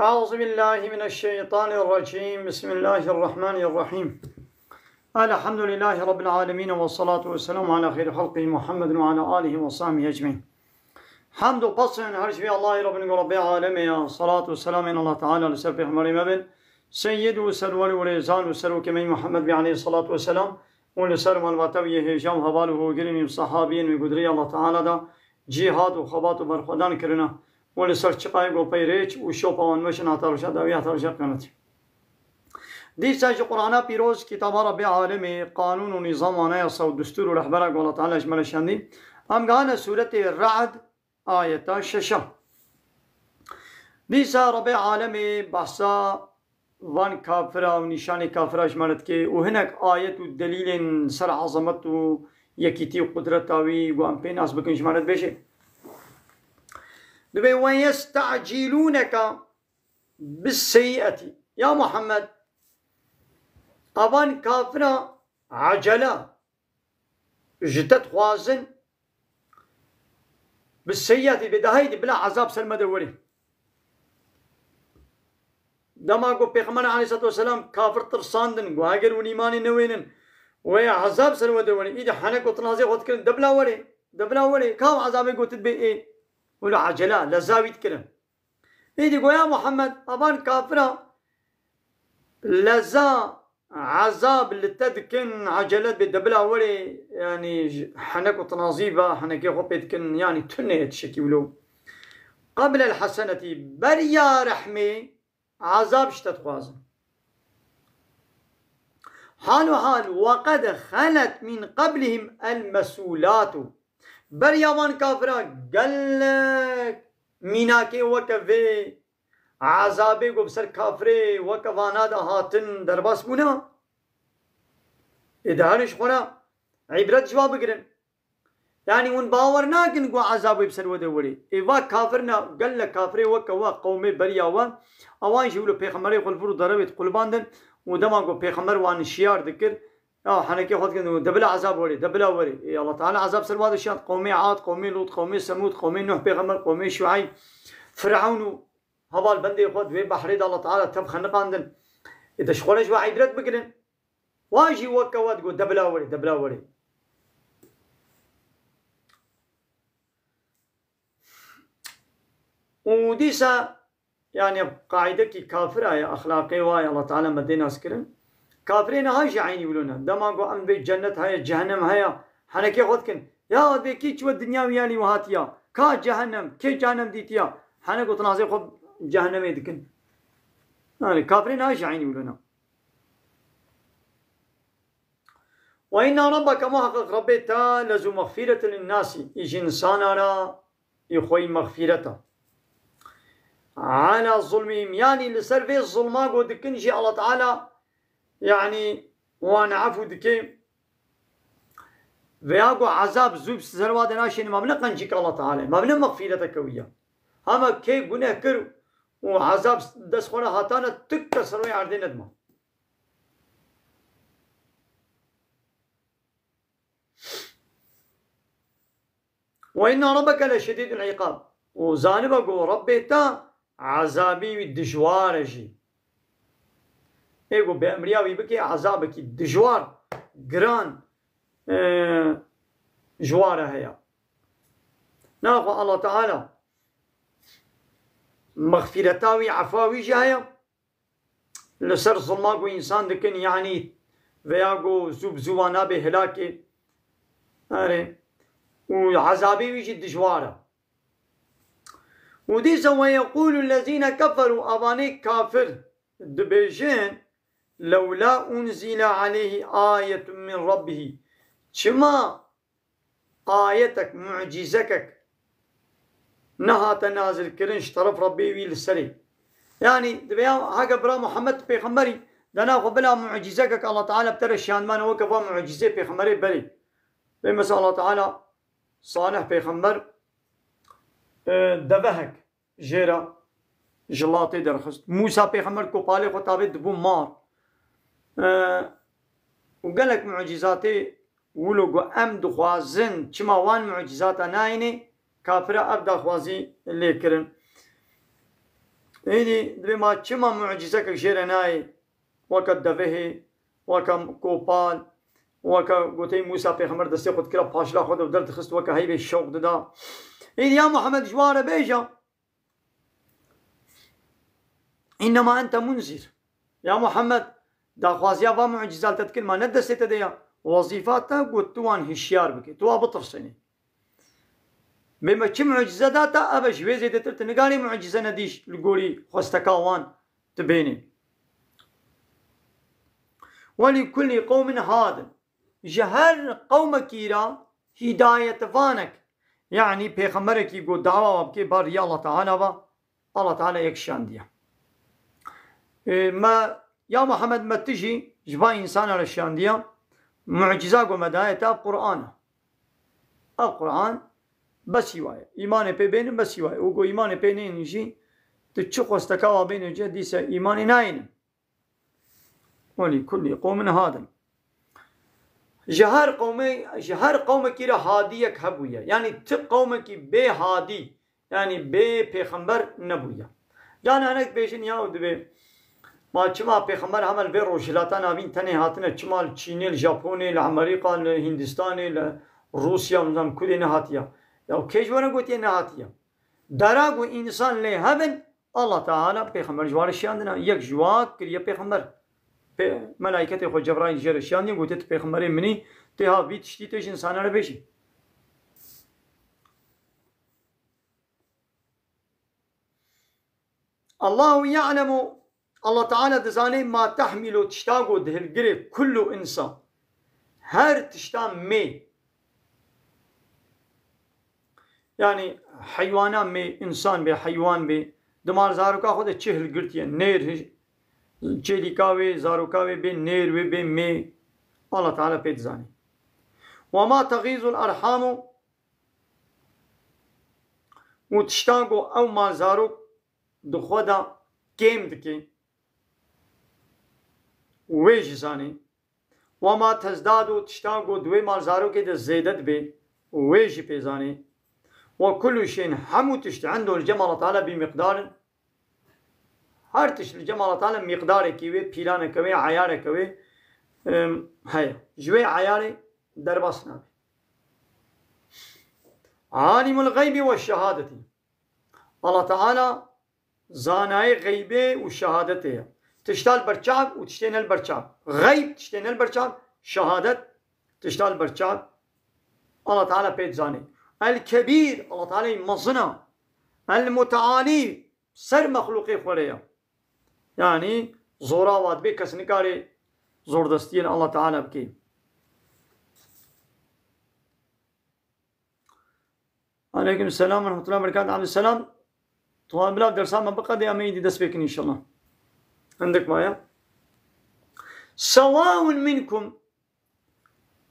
أعوذ بالله من الشيطان الرجيم. بسم الله الرحمن الرحيم. الحمد لله رب العالمين، والصلاة والسلام على خير خلقه محمد وعلى آله وصحبه أجمعين. حمد و قصن her şey Allah'a Rabbinin Rabbi alemi ya. Salatu ve selam en Allah Teala lise peygamberim ben. Seyyidu selvali ve rezan ve seru kemey Muhammed bi aleyhi salatu ve selam. Ve leserum al-vataviye hejam havaluhu girinim sahabiyin ve gudri Allah Teala da cihad ve khabat ve barkhadan kirina. و لسر چقای گو پیریچ و شو پاون مشن هاتارشا داوی هاتارشا کنت دیسا جو قرآن پیروز کتاب رب عالم قانون و نظام و نیاسا و دستور و رحبرا گو اللہ تعالی اجمال شاندی هم گانا سورة الرعد آیتا ششا دیسا رب عالم بحثا وان کافرا و نشان کافرا اجمالت که و هنک آیت و دلیل سر عظمت و یکیتی و قدرت تاوی و هم پین از بکن اجمالت بشه ويستعجلونك بالسيئة يا محمد أبان كافرة عجلة جتت خوازن بالسيئة بدهيد بلا عذاب سلمة دوري دما قو بيغمبر عليه الصلاة والسلام كافر ترساندن وهاجر ونيماني نوينن ويا عذاب سلمة دوري إذا حنك وتنازي خد كلن دبلا وري كاو عذابي قلت بي إيه ولا عجلة لزاويت كلام إيدي قو يا محمد أبان كافرة لزا عذاب اللي تدكن عجلات بدبلا ولي يعني حنك وتناظيبة حنك يخبتكن يعني تنيت شكي ولو قبل الحسنة بريا رحمي عذاب شتت خوازن حال وقد خلت من قبلهم المسؤولات بريامان كافرا قالك ميناكي وكفي عذابي بسر كافري وكفانا دا هاتن درباس بونا ادهارش خونا عبرت جواب قرن يعني ون باور ناكن قو عذابي بسر ودوري ايوا كافرنا قالك كافري وكوا قومي برياوان اوان شولو بيخمري قلفرو ضربت قلباندن ودما قو بيخمر وان شيار ذكر حنكي خد كنو دبلا عذاب وري دبلا وري يا الله تعالى عذاب سلوات الشياط قومي عاد قومي لوط قومي ثمود قومي نوح بيغمر قومي شعيب فرعون هذا البندي خد في بحر الله تعالى تبخ نقاندن اذا شغلش وعيبرت بكرن واجي وكواد قول دبلا وري وديسا يعني قاعده كي كافره يا اخلاقي واي الله تعالى مدينا اسكرن كافرين هاي عيني يقولون دما قو ام بيت جنة هيا جهنم هيا حنكي خذكن يا ذي كي شو الدنيا وياني وهاتيا كا جهنم كي جهنم ديتيا حنكو تنازل خذ جهنم يدكن يعني كافرين هاي عيني يقولون وإن ربك محقق ربيتا لزو مغفرة للناس يجي إنسان را يخوي مغفرته على ظلمهم يعني لسر في الظلماء قو دكن جي الله تعالى يعني وانا عفو دكي وياقو عذاب زوب سرواد ناشين ما بنقنجيك الله تعالى ما بن مغفرتك وياه اما كي گناه كر وعذاب دسخونا هاتانا تك سروي عردي ندما وإن ربك لشديد العقاب وزانبك ربي تا عذابي الدجوارجي ايگو به امریاوی بکی عذاب کی دجوار گران جواره هيا ناخو الله تعالى مغفرتاوي عفاوي جاية لسر ظلماكو انسان دكن يعني وياغو زوب زوانا بهلاكي اري وعذابي ويجي دجواره وديسا ويقول الذين كفروا اباني كافر دبيجين لولا أنزل عليه آية من ربه شما آيتك معجزتك نها تنازل كرنش طرف ربي ويل السري يعني دبيا هاك برا محمد بيغمبري دنا قبلا معجزتك الله تعالى بترى الشان ما وكفى معجزة بيغمبري بري بمثل الله تعالى صالح بيغمبر دبهك جيرا جلاتي درخست موسى بيغمبر كوبالي خطابي دبو مار وقال لك معجزاتي ولو ام دخوازن چما وان معجزات نايني كافرة ابدا خوازي اللي كرن إيدي دبي ما كما معجزة كشيرناي وكدفه وكم كوبال وكا قوتي موسى بيغمبر دستي قد كلا باشلا خود ودرت خست وكا هيبه الشوق دا إيدي يا محمد جوار بيجا إنما أنت منذر يا محمد دا خوازيا با معجزات تتكل ما ندست تديا وظيفاتها قلت توان هشيار بكي توا بطرسني بما كم معجزة داتا أبا شوي زي تترت نقالي معجزة نديش لقولي خوستكاوان تبيني ولكل قوم هاد جهر قوم كيرا هداية فانك يعني بيغمبرك يقول دعوة وبكي بار يا الله تعالى الله تعالى يكشان ديا ما يا محمد ما تجي جبا إنسان على الشان ديا معجزة ومداية القرآن بس يواي إيمان بين بس يواي وقو إيمان بين يجي تشوق استكاوا بين جديس إيمان ناين ولكل قوم هذا جهر قومك كيرا هاديك هبويا يعني قومك بي هادي يعني بي پیغمبر نبويا يعني هناك بيشن يا ودبي ما چما پیغمبر عمل بي روشلاتان آبين تنه هاتنا چما چيني الجابوني لأمريكا لهندستاني لروسيا ونظام كده نهاتيا يا كيجوانا قوتي نهاتيا دراغو إنسان لي هبن الله تعالى پیغمبر جوار الشياندنا يك جواد كريا پیغمبر ملائكة خو جبرائيل جير الشياندين قوتي پیغمبر مني تها بي تشتي تيش إنسان على بيشي الله يعلم الله تعالى دزاني ما تحمل تشتاقو دهالقري كل إنسان هر تشتام مي يعني حيوانا مي إنسان بي حيوان بي دمار زاروكا خود چهل قرتيا نير چيليكاوي زاروكاوي بي نير بي مي الله تعالى بيت زاني وما تغيظ الأرحام وتشتاقو أو ما زاروك دخودا كيم دكي ويج زاني وما تزدادو تشتاقو دوي مال زاروك ده زيدت بي ويج بي زاني وكل شيء حمو تشت عنده الجمال تعالى بمقدار هر تشت الجمال تعالى مقدار كيوي بيلانه كوي عياره كوي هيا جوي عياره درباسنا عالم الغيب والشهادة الله تعالى زاناي غيبه وشهادته تشتال برچاب وتشتين البرچاب غيب تشتين البرچاب شهادت تشتال برچاب الله تعالى بيت زاني الكبير الله تعالى مصنع المتعالي سر مخلوقي خوريا يعني زوراوات بي كسنكاري زور دستين الله تعالى بكي عليكم السلام ورحمة الله وبركاته عبد السلام طبعا بلا درسان ما بقى دي أميدي دس بيكن إن شاء الله عندك معايا سواء منكم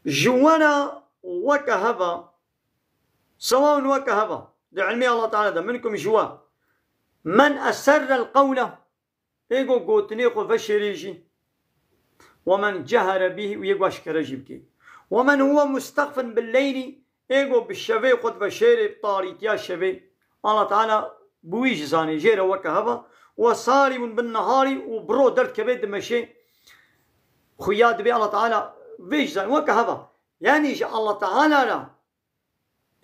جوانا وكهبا سواء وكهبا ده علمي الله تعالى ده منكم جوا من أسر القول إيقو قوتنيقو فشريجي ومن جهر به ويقو أشكرجي بكي ومن هو مستخف بالليل إيقو بالشفي قد فشيري بطاريتيا الشفي الله تعالى بويج زاني جيرا وكهبا وصارم بالنهار وبرو درد كبيد مشي خياد بي الله تعالى فيج زاني وكهبا يعني الله تعالى لا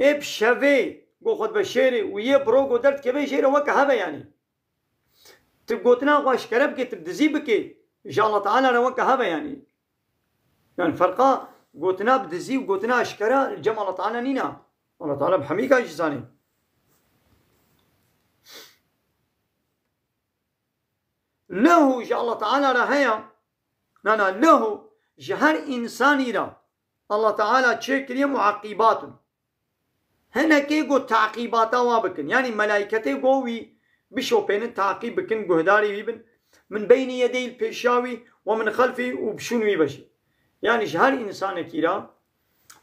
إب شفي قو خد بشيري ويبرو قو درد كبيد جيرا وكهبا يعني تبقوتنا واش كربكي تبدزي بكي إن الله تعالى لا وكهبا يعني فرقا قوتنا بدزي وقوتنا أشكرا الجمع الله تعالى نينا الله تعالى بحميكا جزاني له جاء الله تعالى رهيا نانا له جهر إنساني را الله تعالى تشكري معقبات هنا كيقو تعقيباتا وابكن يعني ملائكته قوي بشوبين تعقيب بكن قهداري بيبن من بين يدي البيشاوي ومن خلفي وبشنوي بشي يعني جهر إنسان كيرا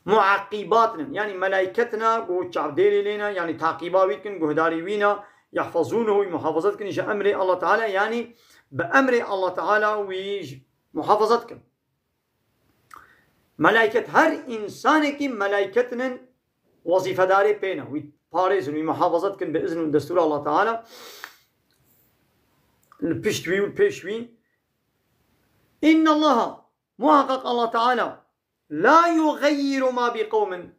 معقباتنا يعني ملائكتنا قو تعبديري لنا يعني تعقيباوي كن قهداري وينا يحفظونه محافظتكن جاء أمر الله تعالى يعني بأمر الله تعالى ومحافظتكم ملائكة هر إنسان كي ملائكتنا وظيفة داري بينا ويبارزن ومحافظتكم بإذن دستور الله تعالى البشتوي والبيشوي إن الله محقق الله تعالى لا يغير ما بقوم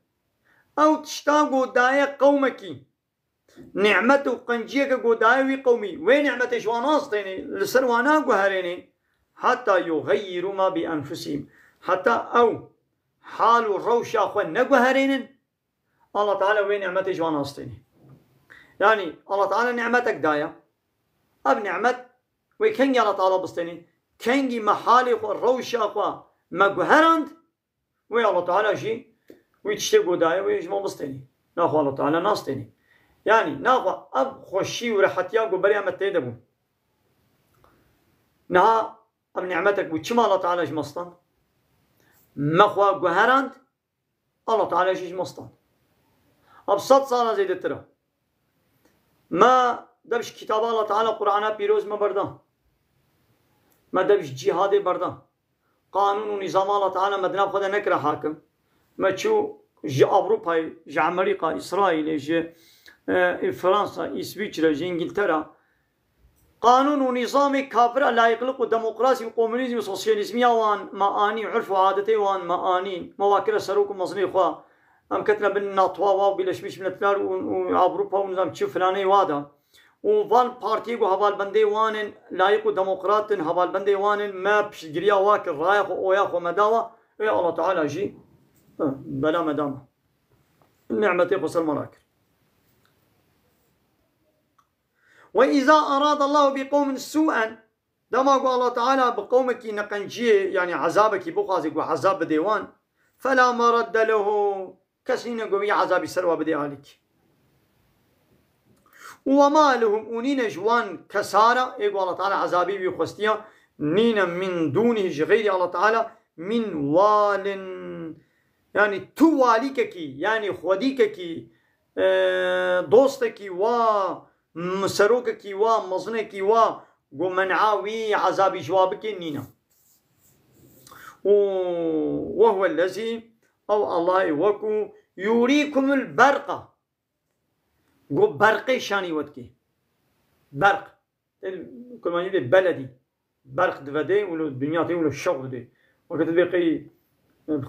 أو تشتاقوا داية قومك نعمته قنجيك قداية قومي وين نعمته شواناستيني لسروانا قهريني حتى يغيروا ما بأنفسهم حتى أو حال الروش أخوان نقهرين الله تعالى وين نعمته شواناستيني يعني الله تعالى نعمتك داية أب نعمت وكان الله تعالى بستيني كنجي محالي الروش أخوان مقهرند وين الله تعالى شي ويتشتقوا داية ويجمع بستيني ناخو الله تعالى ناستيني يعني ناخو أب خوشي ورحتيا قبريا متيدبو نها أب نعمتك وشما الله تعالى جمستان مخوا قهراند الله تعالى جمستان أب صد سالة زيد ترى ما دبش كتاب الله تعالى قرآن بيروز ما بردان ما دبش جهاد بردان قانون ونظام الله تعالى مدنا بخدا نكره حاكم ما تشو جي أوروبا جي أمريكا إسرائيل جي فرنسا إسويسرا جي إنجلترا قانون ونظام كافر لا يخلق ديمقراطي وكومونيزم وسوسياليزم وان معاني عرف وعادته وان معاني مواكر سروك ومصني خوا ام كتنا بالناطوا وبلشمش من التلار وأوروبا ونظام تشوف فلاني وادا وفال بارتي وهوال بندي وان لايق ديمقراط هوال بندي وان ما بشجريا واكر رايح وياخو مداوى يا الله تعالى جي بلا مدام النعمة يقص المراكر وإذا أراد الله بقوم سوءا دما قال الله تعالى بقومك نقنجي يعني عذابك بقازك وعذاب بديوان فلا مرد له كسين قوي عذاب سروا بدي عليك وما لهم أنين جوان كسارة يقول الله تعالى عذابي بيخستيا نين من دونه غير الله تعالى من وال يعني تو واليككي يعني خوديككي دوستكي و مسروككي و مزنكي و ومنعاوي عذاب جوابك نينا وهو الذي أو الله وكو يريكم البرق برقي شاني ودكي برق كل ما يدي بلدي برق دفدي ولو الدنيا تي ولو الشوق دي وقت بقي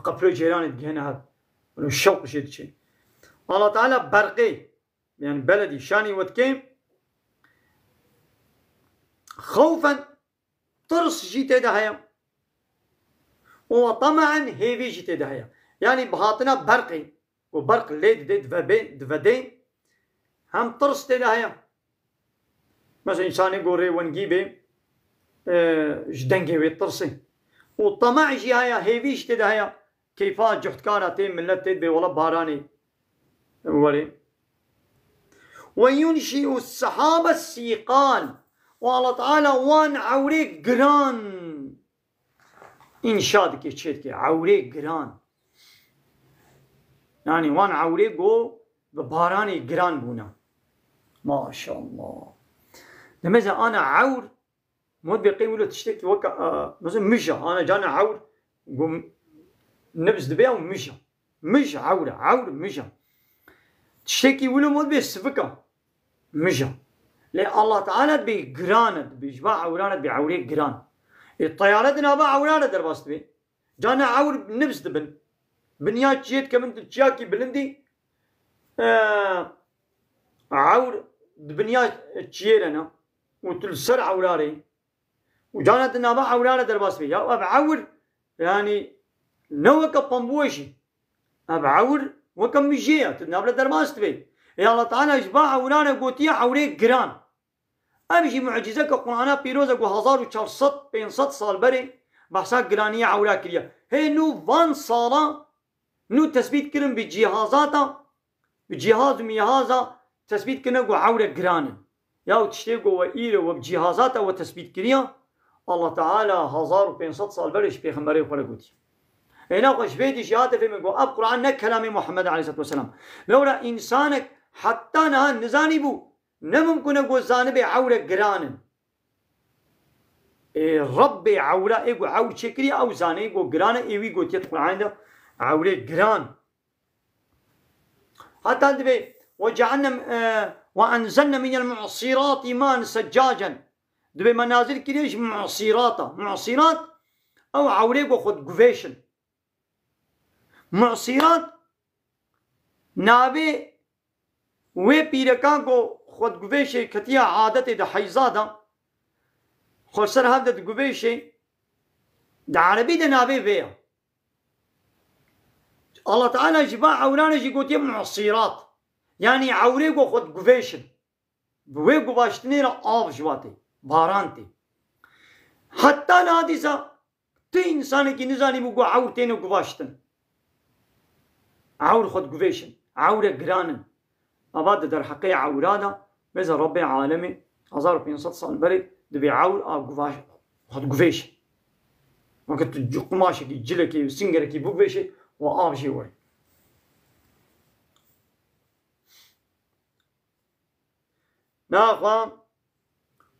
قبل جيران تجهنا هذا ولو الشوق شيء الله تعالى برقي يعني بلدي شاني ودكي خوفا طرس جيت دهيا وطمعا هيفي جيت دهيا يعني بهاتنا برقي وبرق ليد دفدي هم طرس تدهيا مثلا إنسان يقول ونجيبه جدنجي ويطرسي والطمع جي هيا هيفيش تدهيا كيفا جحتكاراتين ملت تدبي ولا باراني ولي وينشئ السحاب السيقان والله تعالى وان عوريك جران إنشادك يتشيتك عوريك جران يعني وان عوريك بباراني جران بونا ما شاء الله لماذا أنا عور مود بيقولوا تشتكي وكا مثلا مشى أنا جانا عور نبز دبيا ومشى مش عور مشى تشتكي ولو مود بيسفكا مشى لأن الله تعالى بجراند بيجمع عورانت بعوري جران الطيارات نابا عورانت دربست بي جانا عور نبز دبن بنيات جيت كمن تشاكي بلندي عور بنيات تشيرنا وتلسر عوراري وجانت نابا عورانت دربست بي يا أب عور يعني نوكا بامبوشي أب عور وكم مجيه تنابلا دربست بي يا الله تعالى إجباع عورانا قوتيا عوري جران أمشي معجزة كقرآن بيروزة وهزار وشارصد بين صد صال بري بحسا جرانية عورا كريا هي نو فان صالة نو تثبيت كرم بجهازاتا بجهاز ميهازا تثبيت كرم عورا جران ياو تشتيقو وإيرو وبجهازاتا وتثبيت كريا الله تعالى هزار بين صد صال بريش بيخمبري وخلقوتي هنا قش بيتي شهادة في مقو أب قرآن كلام محمد عليه الصلاة والسلام لولا إنسانك حتى نها نزاني بو نممكن أقول زانب عورة جران رب عورة إيقو عور شكري أو زاني إيقو جران إيوي قو تيت قرآن ده عورة جران حتى انتبه وجعلنا وأنزلنا من المعصرات ماء سجاجا دبي منازل كريش معصيراتا معصيرات أو عوريك وخد قفيشن معصيرات نابي وي بيركان کو خود قفيشي كتيا عادتي دا حيزادا خسر هذا قفيشي دا عربي دا نابي بيا الله تعالى جبا عورانا جي قوتي معصيرات يعني عوريك وخد قفيشن بوي قباشتنيرا آب جواتي بارانتي حتى نادسا تي إنساني كي نزاني بقو عورتين وقباشتن عور خد قفيشن عور قرانن أباد در حقيقة عورانا بيزا ربي عالمي 1500 سال بري دبي عور قفاش خد قفيشن وقت قماشي كي جلكي وسنجركي بقفيشي وآب شي وري ناقا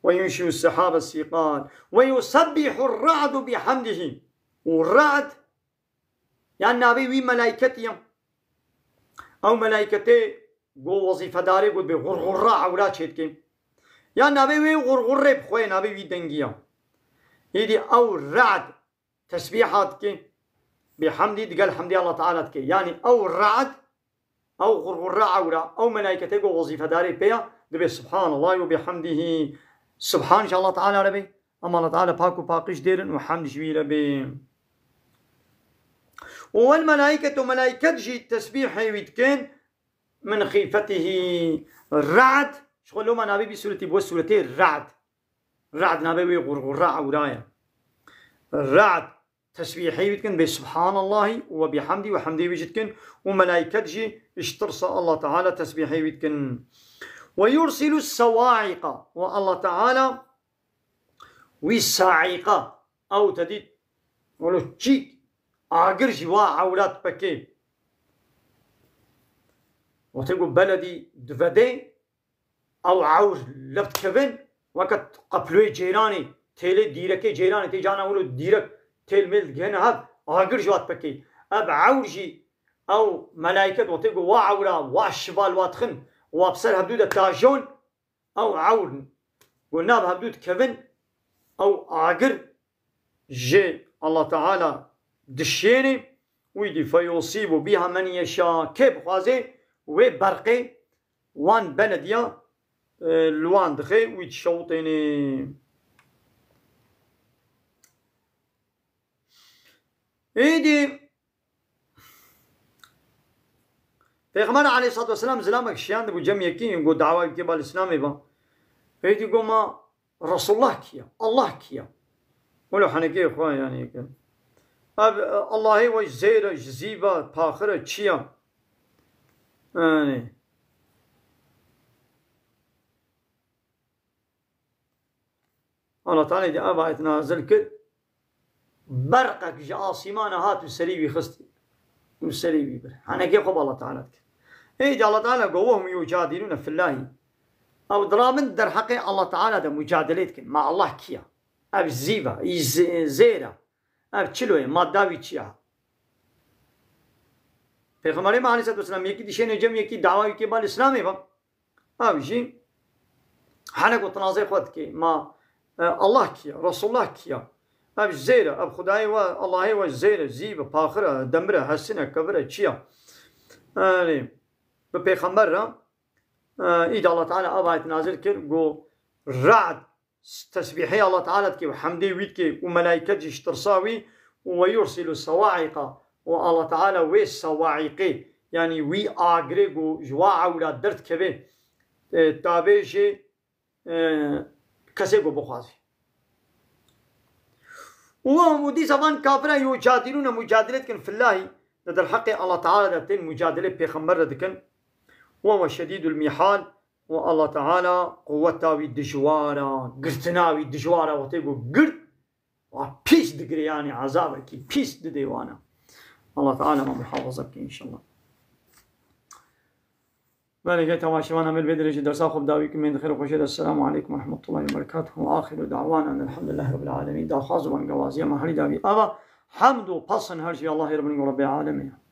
وينشئ السحاب الثقال ويسبح الرعد بحمده والرعد يعني نبي وي ملائكتي أو ملائكتي قو وظيفة داري قد بغرغرة عورات شيتكي يعني نبي وي غرغرة بخوي نبي وي دنجيا يدي أو الرعد تسبيحاتك بحمدي قال حمدي الله تعالى تكي يعني أو الرعد أو غرغرة عورة أو ملائكتي قو وظيفة داري بيا دبي سبحان الله وبحمده سبحان الله تعالى ربي أما الله تعالى باكو باقش ديرن وحمد شوي ربي والملائكة ملائكة جي التسبيح يتكن من خيفته الرعد شغل لما نبي بسورة بوسورتين الرعد الرعد نبي غرغرة عورايا الرعد تسبيح يتكن بسبحان الله وبحمده وحمده يتكن وملائكة جي اشترص الله تعالى تسبيح يتكن ويرسل الصواعق والله تعالى والصاعقة أو تديد ولو تشيك آقر جوا عورات بكي وتقول بلدي دفدي أو عور لفت كفن وقت قبلوي جيراني تيلي ديركي جيراني تيجانا ولو ديرك تيل ميل جهنا هاد آقر جوات بكي أب عورجي أو ملائكة وتقول وعورا وعشبال واتخن وابصر هبدود تاجون او عور وناب هبدود كفن او عاقر جي الله تعالى دشيني ويدي فيصيب بها من يشاء كيف خوازي وبرقي وان بنديا لوان دخي ويتشوطيني ايدي پیغمبر علیه الصلاة والسلام زلامك شیان دبو جمع یکی گو دعوی که بال اسلامی با ایدی گو ما رسول الله کیا الله کیا ولو حنکی خواه یعنی که اب الله و زیر جزیبا پاخر چیا یعنی الله تعالی دی آبایت نازل کرد برقك جا آسیمان هات و سریبی خستی و سریبی بر حنکی خوب الله تعالی کرد ايجا الله تعالى قوهم يجادلون في الله او درامن در حق الله تعالى ده مجادلتكن مع الله كيا اب زيبا زيرا اب چلوه ما داوي چيا پیغمبر ما علیه السلام یکی دیشن جمع یکی دعوی که بال اسلامی با اب جي حنك وتنازع خود كي ما الله كيا رسول الله كيا اب زيرا اب خداي و الله و زيرا زيبا باخره دمره حسنه كبره چيا به پیغمبر را اید الله تعالی آبایت نازل کرد گو رعد تسبیحی الله تعالی که و حمدی وید که و ملائکت جیش ترساوی و یرسل الصواعق و الله تعالی وی صواعقی یعنی وی آگره گو جوا عولا درد کبه تابعش کسی گو بخوازی و دی زبان کافره یجادلون مجادلت کن فی الله در حق الله تعالى دتين مجادلة بيخمر دكن وهو شديد المحال والله تعالى قوته الدجوارة قرتناوي الدجوارة وتيقو قرت وبيس دقري يعني عذابك بيس ديوانا الله تعالى ما محافظك إن شاء الله بلغة تواشوانا من بدرجة درسا خب داويكم من خير وخشير السلام عليكم ورحمة الله وبركاته وآخر دعوانا أن الحمد لله رب العالمين دا خاص من قوازية ما هري داوي أبا حمد و پسن هر شي الله رب العالمين